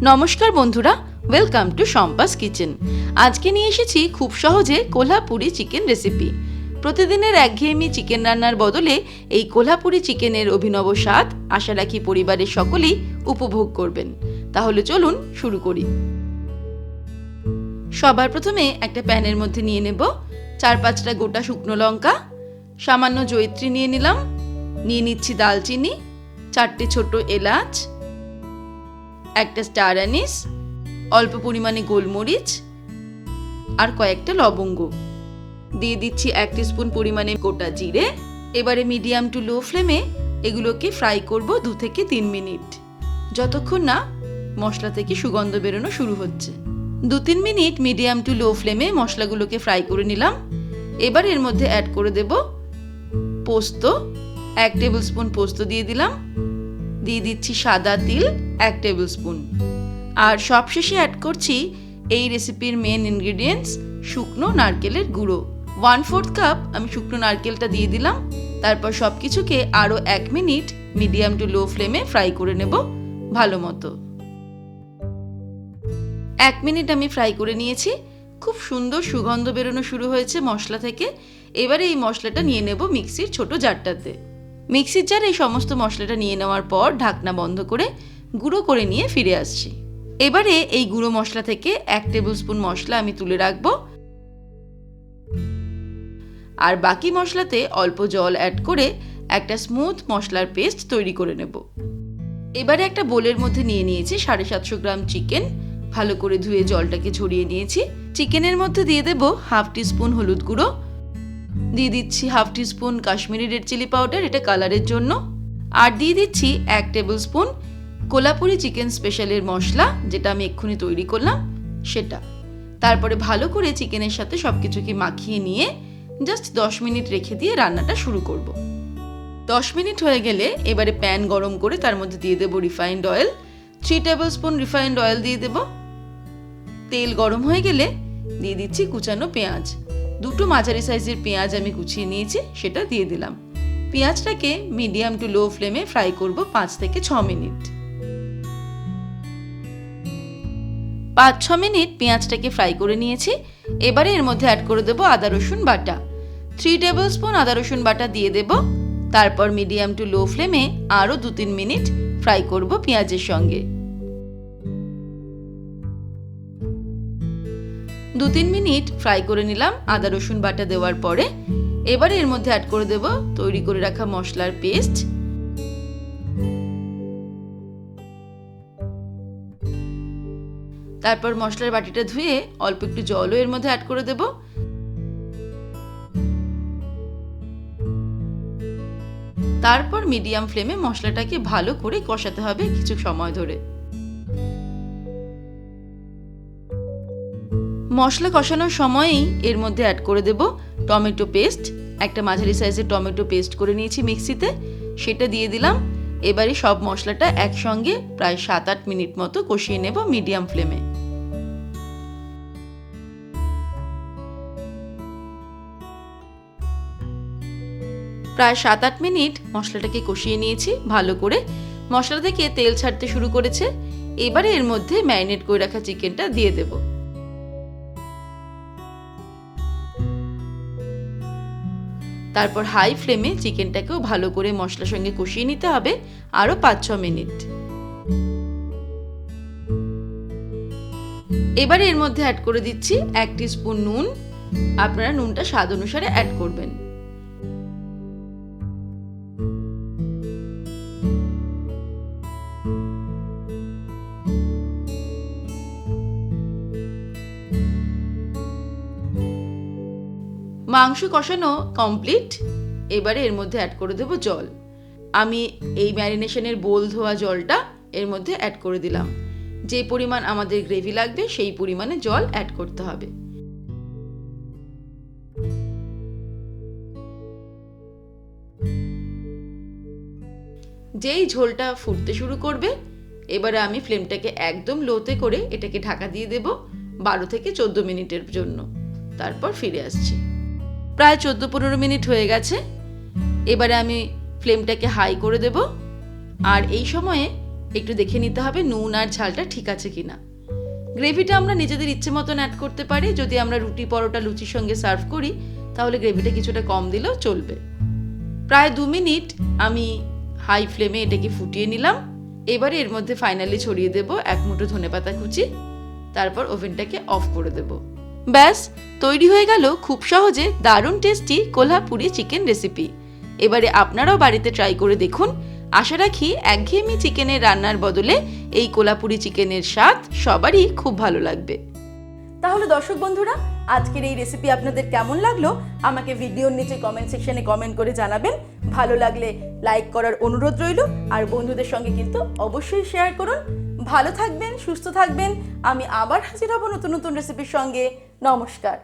নমস্কার বন্ধুরা, welcome to Shampa's kitchen. আজকে নিয়ে এসেছি খুব সহজে কোলহাপুরি চিকেন রেসিপি। প্রতিদিনের একঘেয়েমি চিকেন রান্নার বদলে এই কোলহাপুরি চিকেনের অভিনব স্বাদ আশা রাখি পরিবারের সকলেই উপভোগ করবেন। তাহলে চলুন শুরু করি। সবার প্রথমে একটা প্যানের মধ্যে নিয়ে নেব 4-5টা গোটা শুকনো লঙ্কা, সামান্য জয়িত্রী নিয়ে নিলাম, নিয়ে নিচ্ছি দালচিনি, 4টে ছোট এলাচ, একটা স্টার অ্যানিস, অল্প পরিমাণে গোলমরিচ আর কয়েকটা লবঙ্গ, দিয়ে দিচ্ছি 1 টিস্পুন পরিমাণে গোটা জিরে। এবারে মিডিয়াম টু লো ফ্লেমে এগুলোকে ফ্রাই করব 2 থেকে 3 মিনিট, যতক্ষণ না মশলা থেকে সুগন্ধ বেরোনো শুরু হচ্ছে। 2-3 মিনিট মিডিয়াম টু লো ফ্লেমে মশলাগুলোকে ফ্রাই করে নিলাম। এবার এর মধ্যে অ্যাড করে দেব পোস্ত, 1 টেবিল স্পুন পোস্ত দিয়ে দিলাম, দিয়ে দিচ্ছি সাদা তিল 1 টেবিল স্পুন, আর সবশেষে অ্যাড করছি এই রেসিপির মেন ইনগ্রেডিয়েন্টস শুকনো নারকেলের গুঁড়ো। 1/4 কাপ আমি শুকনো নারকেলটা দিয়ে দিলাম। তারপর সব কিছুকে আরও 1 মিনিট মিডিয়াম টু লো ফ্লেমে ফ্রাই করে নেব ভালো মতো। 1 মিনিট আমি ফ্রাই করে নিয়েছি, খুব সুন্দর সুগন্ধ বেরোনো শুরু হয়েছে মশলা থেকে। এবারে এই মশলাটা নিয়ে নেব মিক্সির ছোট জারটাতে। মিক্সির জারে এই সমস্ত মশলাটা নিয়ে নেওয়ার পর ঢাকনা বন্ধ করে গুঁড়ো করে নিয়ে ফিরে আসছি। এবারে এই গুঁড়ো মশলা থেকে 1 টেবিল স্পুন মশলা আমি তুলে রাখবো, আর বাকি মশলাতে অল্প জল অ্যাড করে একটা স্মুথ মশলার পেস্ট তৈরি করে নেব। এবারে একটা বোলের মধ্যে নিয়ে নিয়েছি 750 গ্রাম চিকেন, ভালো করে ধুয়ে জলটাকে ঝরিয়ে নিয়েছি। চিকেনের মধ্যে দিয়ে দেব 1/2 টিস্পুন হলুদ গুঁড়ো, দিয়ে দিচ্ছি 1/2 teaspoon Kashmiri red chilli powder, এটা কালারের জন্য, আর দিয়ে দিচ্ছি 1 টেবিল স্পুন কোলহাপুরি চিকেন স্পেশালের মশলা, যেটা আমি এক্ষুনি তৈরি করলাম সেটা। তারপরে ভালো করে চিকেনের সাথে সবকিছুকে মাখিয়ে নিয়ে জাস্ট 10 মিনিট রেখে দিয়ে রান্নাটা শুরু করব। 10 মিনিট হয়ে গেলে এবারে প্যান গরম করে তার মধ্যে দিয়ে দেব refined oil, 3 tablespoon refined oil দিয়ে দেব। তেল গরম হয়ে গেলে দিয়ে দিচ্ছি কুচানো পেঁয়াজ, 2টো মাঝারি সাইজের পেঁয়াজ আমি কুচিয়ে নিয়েছি, সেটা দিয়ে দিলাম। পেঁয়াজটাকে মিডিয়াম টু লো ফ্লেমে ফ্রাই করব 5 থেকে 6 মিনিট। 5-6 মিনিট পেঁয়াজটাকে ফ্রাই করে নিয়েছি। এবারে এর মধ্যে অ্যাড করে দেব আদা রসুন বাটা, 3 টেবিল স্পুন আদা রসুন বাটা দিয়ে দেব। তারপর মিডিয়াম টু লো ফ্লেমে আরও 2-3 মিনিট ফ্রাই করব পেঁয়াজের সঙ্গে। 2-3 মিনিট ফ্রাই করে নিলাম আদা রসুন বাটা দেওয়ার পরে। এবারে এর মধ্যে অ্যাড করে দেব তৈরি করে রাখা মশলার পেস্ট, তারপর মশলার বাটিটা ধুয়ে অল্প একটু জলও এর মধ্যে অ্যাড করে দেব। তারপর মিডিয়াম ফ্লেমে মশলাটাকে ভালো করে কষাতে হবে কিছু সময় ধরে। মশলা কষানোর সময়ই এর মধ্যে অ্যাড করে দেব টমেটো পেস্ট, একটা মাঝারি সাইজের টমেটো পেস্ট করে নিয়েছি মিক্সিতে, সেটা দিয়ে দিলাম। এবারে সব মশলাটা একসঙ্গে প্রায় 7-8 মিনিট মতো কষিয়ে নেব মিডিয়াম ফ্লেমে। প্রায় 7-8 মিনিট মশলাটাকে কষিয়ে নিয়েছি ভালো করে, মশলা থেকে তেল ছাড়তে শুরু করেছে। এবারে এর মধ্যে ম্যারিনেট করে রাখা চিকেনটা দিয়ে দেব। তারপর হাই ফ্লেমে চিকেনটাকেও ভালো করে মশলার সঙ্গে কষিয়ে নিতে হবে আরও 5-6 মিনিট। এবারে এর মধ্যে অ্যাড করে দিচ্ছি 1 টিস্পুন নুন, আপনারা নুনটা স্বাদ অনুসারে অ্যাড করবেন। মাংস কষানো কমপ্লিট। এবারে এর মধ্যে অ্যাড করে দেব জল। আমি এই ম্যারিনেশনের বোল ধোয়া জলটা এর মধ্যে অ্যাড করে দিলাম। যে পরিমাণ আমাদের গ্রেভি লাগবে সেই পরিমাণে জল অ্যাড করতে হবে। যেই ঝোলটা ফুটতে শুরু করবে, এবারে আমি ফ্লেমটাকে একদম লোতে করে এটাকে ঢাকা দিয়ে দেব 12 থেকে 14 মিনিটের জন্য। তারপর ফিরে আসছি। প্রায় 14-15 মিনিট হয়ে গেছে। এবারে আমি ফ্লেমটাকে হাই করে দেব, আর এই সময়ে একটু দেখে নিতে হবে নুন আর ঝালটা ঠিক আছে কিনা। গ্রেভিটা আমরা নিজেদের ইচ্ছে মতন অ্যাড করতে পারি। যদি আমরা রুটি পরোটা লুচির সঙ্গে সার্ভ করি তাহলে গ্রেভিটা কিছুটা কম দিলেও চলবে। প্রায় 2 মিনিট আমি হাই ফ্লেমে এটাকে ফুটিয়ে নিলাম। এবারে এর মধ্যে ফাইনালি ছড়িয়ে দেব 1 মুঠো ধনেপাতা কুচি, তারপর ওভেনটাকে অফ করে দেব। ব্যাস তৈরি হয়ে গেল খুব সহজে দারুণ টেস্টি কোলহাপুরি চিকেন রেসিপি। এবারে আপনারাও বাড়িতে ট্রাই করে দেখুন। আশা রাখি একঘেয়েমি চিকেনের রান্নার বদলে এই কোলহাপুরি চিকেনের স্বাদ সবারই খুব ভালো লাগবে। তাহলে দর্শক বন্ধুরা, আজকের এই রেসিপি আপনাদের কেমন লাগলো আমাকে ভিডিওর নিচে কমেন্ট সেকশনে কমেন্ট করে জানাবেন। ভালো লাগলে লাইক করার অনুরোধ রইল, আর বন্ধুদের সঙ্গে কিন্তু অবশ্যই শেয়ার করুন। ভালো থাকবেন, সুস্থ থাকবেন। আমি আবার হাজির হব নতুন নতুন রেসিপির সঙ্গে। নমস্কার।